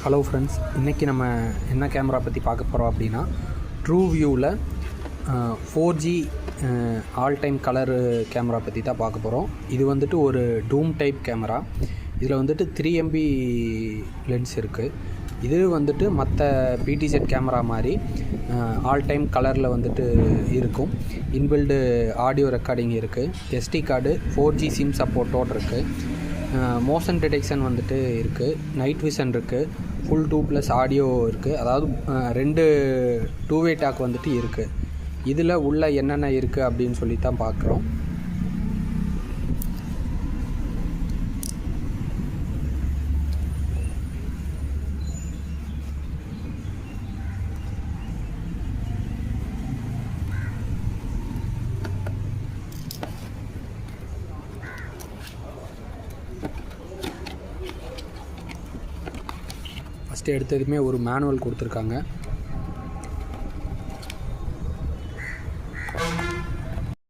Hello friends, இன்றைக்கி நம்ம என்ன கேமரா பற்றி பார்க்க போகிறோம் அப்படின்னா ட்ரூ வியூவில் 4G all time colour camera பற்றி தான் பார்க்க போகிறோம். இது வந்துட்டு ஒரு டூம் டைப் கேமரா. இதில் வந்துட்டு 3 MB லென்ஸ் இருக்குது. இது வந்துட்டு மற்ற PTZ கேமரா மாதிரி ஆல் டைம் கலரில் வந்துட்டு இருக்கும். இன்பில்டு ஆடியோ ரெக்கார்டிங் இருக்குது. SD கார்டு 4G சிம் சப்போர்ட்டோடு இருக்குது. மோஷன் டிடெக்ஷன் வந்துட்டு இருக்குது. நைட் விஷன் இருக்குது. ஃபுல் 2+ ஆடியோ இருக்குது. அதாவது 2 2-வே டாக் வந்துட்டு இருக்குது. இதில் உள்ள என்னென்ன இருக்குது அப்படின்னு சொல்லி தான் பார்க்குறோம். ஃபஸ்ட்டு எடுத்ததுமே ஒரு மேனுவல் கொடுத்துருக்காங்க.